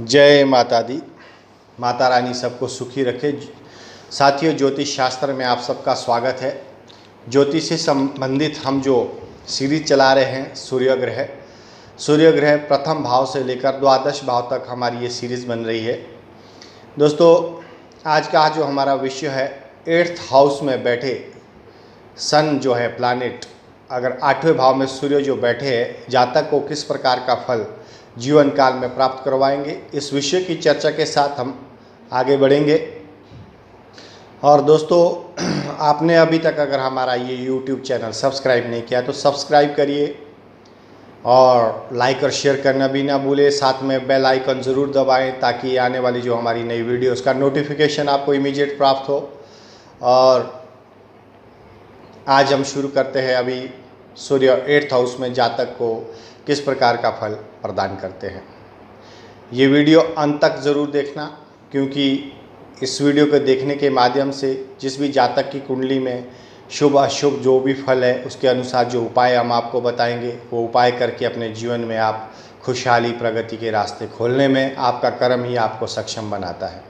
जय माता दी। माता रानी सबको सुखी रखे। साथियों, ज्योतिष शास्त्र में आप सबका स्वागत है। ज्योतिष से संबंधित हम जो सीरीज चला रहे हैं सूर्य ग्रह प्रथम भाव से लेकर द्वादश भाव तक हमारी ये सीरीज़ बन रही है। दोस्तों, आज का जो हमारा विषय है 8th हाउस में बैठे सन जो है प्लैनेट, अगर 8वें भाव में सूर्य जो बैठे हैं, जातक को किस प्रकार का फल जीवन काल में प्राप्त करवाएंगे, इस विषय की चर्चा के साथ हम आगे बढ़ेंगे। और दोस्तों, आपने अभी तक अगर हमारा ये YouTube चैनल सब्सक्राइब नहीं किया तो सब्सक्राइब करिए और लाइक और शेयर करना भी ना भूलें। साथ में बेल आइकन ज़रूर दबाएं ताकि आने वाली जो हमारी नई वीडियोस का नोटिफिकेशन आपको इमीडिएट प्राप्त हो। और आज हम शुरू करते हैं। अभी सूर्य 8th हाउस में जातक को किस प्रकार का फल प्रदान करते हैं। ये वीडियो अंत तक ज़रूर देखना, क्योंकि इस वीडियो को देखने के माध्यम से जिस भी जातक की कुंडली में शुभ अशुभ जो भी फल है, उसके अनुसार जो उपाय हम आपको बताएंगे, वो उपाय करके अपने जीवन में आप खुशहाली प्रगति के रास्ते खोलने में आपका कर्म ही आपको सक्षम बनाता है।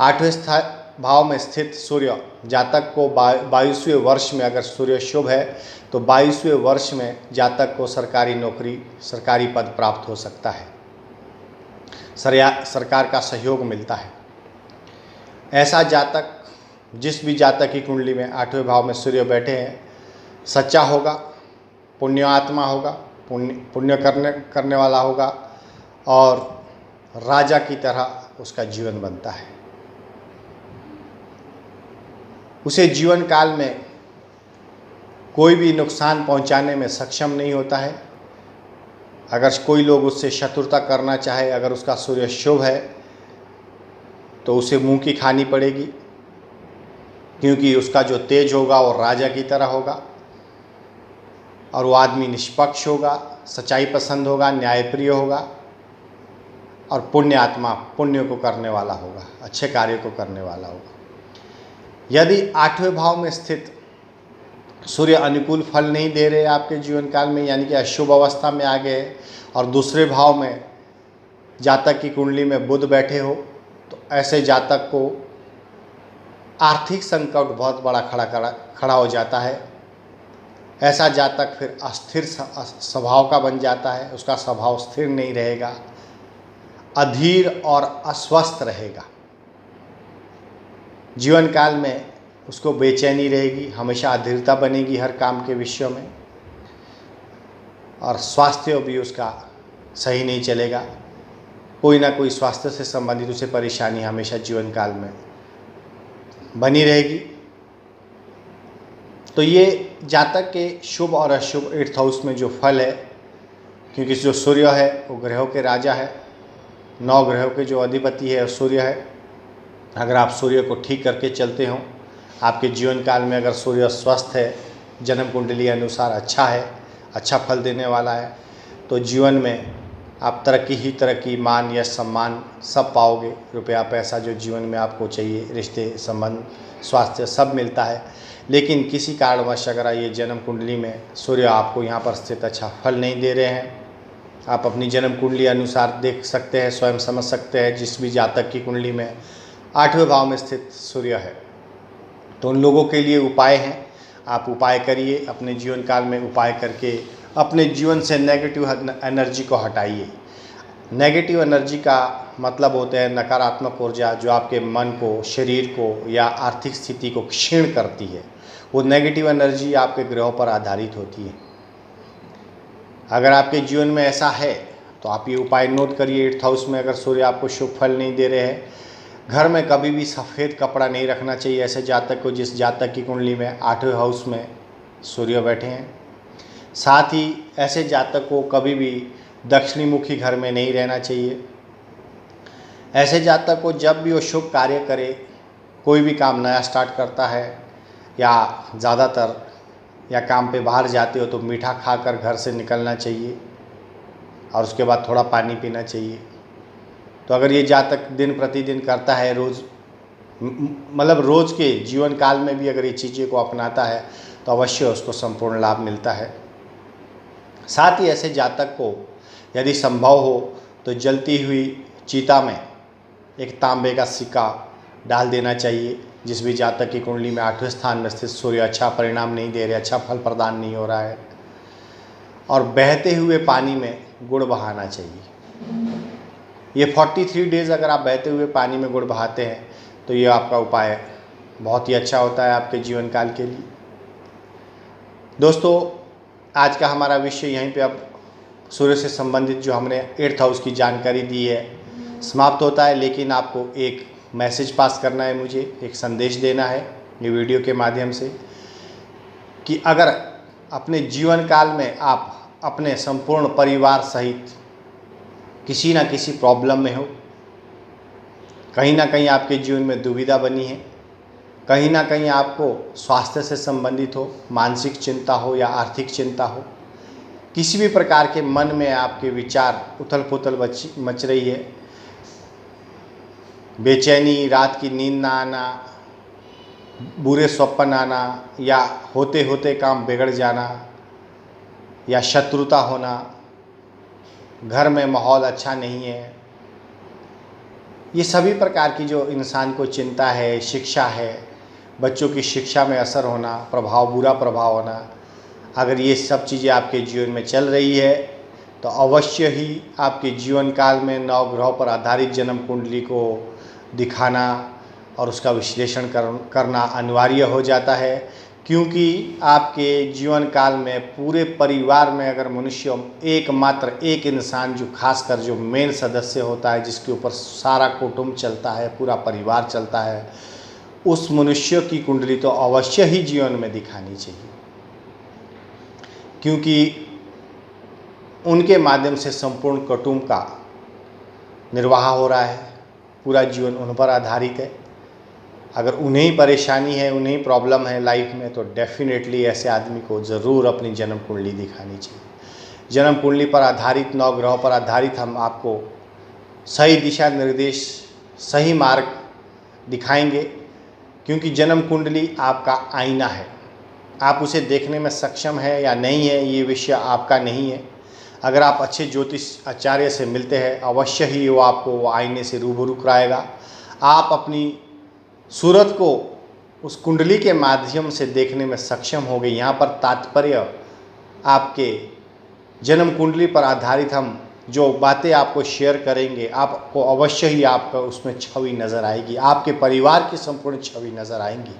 8वें भाव में स्थित सूर्य जातक को 22वें वर्ष में, अगर सूर्य शुभ है तो 22वें वर्ष में जातक को सरकारी नौकरी, सरकारी पद प्राप्त हो सकता है। सरकार का सहयोग मिलता है। ऐसा जातक, जिस भी जातक की कुंडली में 8वें भाव में सूर्य बैठे हैं, सच्चा होगा, पुण्यात्मा होगा, पुण्य करने वाला होगा और राजा की तरह उसका जीवन बनता है। उसे जीवन काल में कोई भी नुकसान पहुंचाने में सक्षम नहीं होता है। अगर कोई लोग उससे शत्रुता करना चाहे, अगर उसका सूर्य शुभ है तो उसे मुंह की खानी पड़ेगी, क्योंकि उसका जो तेज होगा वो राजा की तरह होगा और वो आदमी निष्पक्ष होगा, सच्चाई पसंद होगा, न्यायप्रिय होगा और पुण्य आत्मा, पुण्य को करने वाला होगा, अच्छे कार्य को करने वाला होगा। यदि 8वें भाव में स्थित सूर्य अनुकूल फल नहीं दे रहे आपके जीवन काल में, यानी कि अशुभ अवस्था में आ गए, और दूसरे भाव में जातक की कुंडली में बुध बैठे हो, तो ऐसे जातक को आर्थिक संकट बहुत बड़ा खड़ा हो जाता है। ऐसा जातक फिर अस्थिर स्वभाव का बन जाता है। उसका स्वभाव स्थिर नहीं रहेगा, अधीर और अस्वस्थ रहेगा। जीवन काल में उसको बेचैनी रहेगी, हमेशा अधीरता बनेगी हर काम के विषयों में, और स्वास्थ्य भी उसका सही नहीं चलेगा। कोई ना कोई स्वास्थ्य से संबंधित उसे परेशानी हमेशा जीवन काल में बनी रहेगी। तो ये जातक के शुभ और अशुभ 8th हाउस में जो फल है, क्योंकि जो सूर्य है वो ग्रहों के राजा है, 9 ग्रहों के जो अधिपति है सूर्य है। अगर आप सूर्य को ठीक करके चलते हो, आपके जीवन काल में अगर सूर्य स्वस्थ है, जन्म कुंडली अनुसार अच्छा है, अच्छा फल देने वाला है, तो जीवन में आप तरक्की ही तरक्की, मान यश सम्मान सब पाओगे। रुपया पैसा जो जीवन में आपको चाहिए, रिश्ते संबंध स्वास्थ्य सब मिलता है। लेकिन किसी कारणवश अगर ये जन्म कुंडली में सूर्य आपको यहाँ पर स्थित अच्छा फल नहीं दे रहे हैं, आप अपनी जन्म कुंडली अनुसार देख सकते हैं, स्वयं समझ सकते हैं। जिस भी जातक की कुंडली में 8वें भाव में स्थित सूर्य है, तो उन लोगों के लिए उपाय हैं। आप उपाय करिए, अपने जीवन काल में उपाय करके अपने जीवन से नेगेटिव एनर्जी को हटाइए। नेगेटिव एनर्जी का मतलब होता है नकारात्मक ऊर्जा, जो आपके मन को, शरीर को या आर्थिक स्थिति को क्षीण करती है। वो नेगेटिव एनर्जी आपके ग्रहों पर आधारित होती है। अगर आपके जीवन में ऐसा है तो आप ये उपाय नोट करिए। 8th हाउस में अगर सूर्य आपको शुभ फल नहीं दे रहे हैं, घर में कभी भी सफ़ेद कपड़ा नहीं रखना चाहिए ऐसे जातक को, जिस जातक की कुंडली में 8वें हाउस में सूर्य बैठे हैं। साथ ही ऐसे जातक को कभी भी दक्षिणी मुखी घर में नहीं रहना चाहिए। ऐसे जातक को जब भी वो शुभ कार्य करे, कोई भी काम नया स्टार्ट करता है या ज़्यादातर या काम पे बाहर जाते हो, तो मीठा खाकर घर से निकलना चाहिए और उसके बाद थोड़ा पानी पीना चाहिए। तो अगर ये जातक दिन प्रतिदिन करता है, मतलब रोज़ के जीवन काल में भी अगर ये चीज़ें को अपनाता है, तो अवश्य उसको संपूर्ण लाभ मिलता है। साथ ही ऐसे जातक को यदि संभव हो तो जलती हुई चिता में एक तांबे का सिक्का डाल देना चाहिए। जिस भी जातक की कुंडली में 8वें स्थान में स्थित सूर्य अच्छा परिणाम नहीं दे रहे, अच्छा फल प्रदान नहीं हो रहा है, और बहते हुए पानी में गुड़ बहाना चाहिए। ये 43 डेज़ अगर आप बहते हुए पानी में गुड़ बहाते हैं तो ये आपका उपाय बहुत ही अच्छा होता है आपके जीवन काल के लिए। दोस्तों, आज का हमारा विषय यहीं पे अब सूर्य से संबंधित जो हमने 8th हाउस की जानकारी दी है समाप्त होता है। लेकिन आपको एक मैसेज पास करना है, मुझे एक संदेश देना है ये वीडियो के माध्यम से, कि अगर अपने जीवन काल में आप अपने संपूर्ण परिवार सहित किसी न किसी प्रॉब्लम में हो, कहीं ना कहीं आपके जीवन में दुविधा बनी है, कहीं ना कहीं आपको स्वास्थ्य से संबंधित हो, मानसिक चिंता हो या आर्थिक चिंता हो, किसी भी प्रकार के मन में आपके विचार उथल पुथल मच रही है, बेचैनी, रात की नींद ना आना, बुरे स्वप्न आना, या होते होते काम बिगड़ जाना, या शत्रुता होना, घर में माहौल अच्छा नहीं है, ये सभी प्रकार की जो इंसान को चिंता है, शिक्षा है, बच्चों की शिक्षा में असर होना, बुरा प्रभाव होना, अगर ये सब चीज़ें आपके जीवन में चल रही है तो अवश्य ही आपके जीवन काल में 9 ग्रहों पर आधारित जन्म कुंडली को दिखाना और उसका विश्लेषण करना अनिवार्य हो जाता है। क्योंकि आपके जीवन काल में पूरे परिवार में अगर मनुष्य एकमात्र एक इंसान जो खासकर जो मेन सदस्य होता है, जिसके ऊपर सारा कुटुंब चलता है, पूरा परिवार चलता है, उस मनुष्य की कुंडली तो अवश्य ही जीवन में दिखानी चाहिए। क्योंकि उनके माध्यम से संपूर्ण कुटुंब का निर्वाह हो रहा है, पूरा जीवन उन पर आधारित है। अगर उन्हें ही परेशानी है, उन्हें ही प्रॉब्लम है लाइफ में, तो डेफिनेटली ऐसे आदमी को ज़रूर अपनी जन्म कुंडली दिखानी चाहिए। जन्म कुंडली पर आधारित 9 ग्रहों पर आधारित हम आपको सही दिशा निर्देश, सही मार्ग दिखाएंगे। क्योंकि जन्म कुंडली आपका आईना है, आप उसे देखने में सक्षम है या नहीं है ये विषय आपका नहीं है। अगर आप अच्छे ज्योतिष आचार्य से मिलते हैं, अवश्य ही वो आपको वो आईने से रूबरू कराएगा। आप अपनी सूरत को उस कुंडली के माध्यम से देखने में सक्षम हो गए। यहाँ पर तात्पर्य आपके जन्म कुंडली पर आधारित हम जो बातें आपको शेयर करेंगे, आपको अवश्य ही आपका उसमें छवि नज़र आएगी, आपके परिवार की संपूर्ण छवि नज़र आएंगी।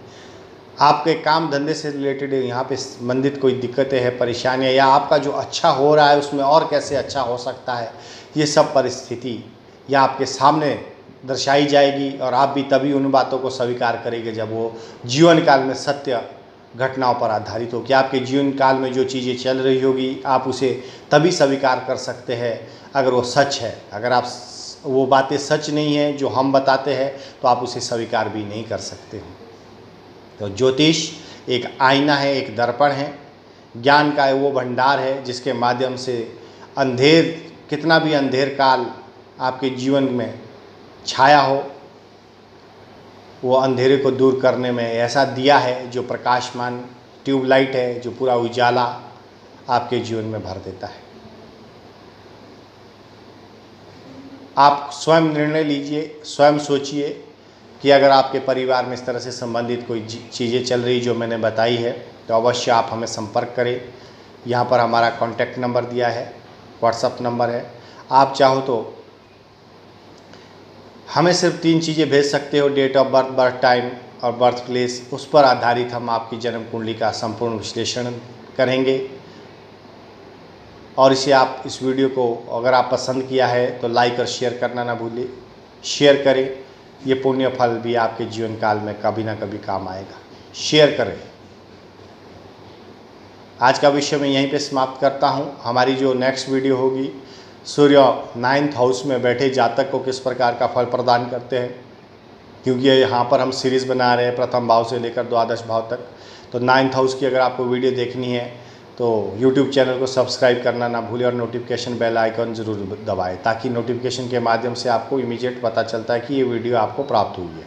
आपके काम धंधे से रिलेटेड यहाँ पे संबंधित कोई दिक्कतें हैं, परेशानियाँ, या आपका जो अच्छा हो रहा है उसमें और कैसे अच्छा हो सकता है, ये सब परिस्थिति या आपके सामने दर्शाई जाएगी। और आप भी तभी उन बातों को स्वीकार करेंगे जब वो जीवन काल में सत्य घटनाओं पर आधारित हो। कि आपके जीवन काल में जो चीज़ें चल रही होगी, आप उसे तभी स्वीकार कर सकते हैं अगर वो सच है। अगर आप वो बातें सच नहीं हैं जो हम बताते हैं तो आप उसे स्वीकार भी नहीं कर सकते हैं। तो ज्योतिष एक आईना है, एक दर्पण है, ज्ञान का वो भंडार है जिसके माध्यम से कितना भी अंधेर काल आपके जीवन में छाया हो, वो अंधेरे को दूर करने में ऐसा दिया है जो प्रकाशमान ट्यूबलाइट है, जो पूरा उजाला आपके जीवन में भर देता है। आप स्वयं निर्णय लीजिए, स्वयं सोचिए कि अगर आपके परिवार में इस तरह से संबंधित कोई चीज़ें चल रही जो मैंने बताई है तो अवश्य आप हमें संपर्क करें। यहाँ पर हमारा कॉन्टैक्ट नंबर दिया है, व्हाट्सएप नंबर है। आप चाहो तो हमें सिर्फ 3 चीज़ें भेज सकते हो, date of birth, birth time और बर्थ प्लेस। उस पर आधारित हम आपकी जन्म कुंडली का संपूर्ण विश्लेषण करेंगे। और इस वीडियो को अगर आप पसंद किया है तो लाइक और शेयर करना ना भूलें। शेयर करें, ये पुण्य फल भी आपके जीवन काल में कभी ना कभी काम आएगा। शेयर करें। आज का विषय मैं यहीं पे समाप्त करता हूँ। हमारी जो नेक्स्ट वीडियो होगी, सूर्य 9th हाउस में बैठे जातक को किस प्रकार का फल प्रदान करते हैं, क्योंकि यहाँ पर हम सीरीज़ बना रहे हैं प्रथम भाव से लेकर द्वादश भाव तक। तो 9th हाउस की अगर आपको वीडियो देखनी है तो YouTube चैनल को सब्सक्राइब करना ना भूलें और नोटिफिकेशन बेल आइकन ज़रूर दबाएं, ताकि नोटिफिकेशन के माध्यम से आपको इमीडिएट पता चलता है कि ये वीडियो आपको प्राप्त हुई है।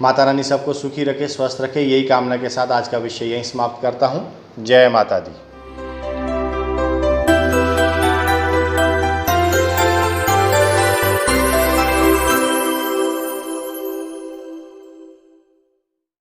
माता रानी सबको सुखी रखे, स्वस्थ रखे, यही कामना के साथ आज का विषय यहीं समाप्त करता हूँ। जय माता दी।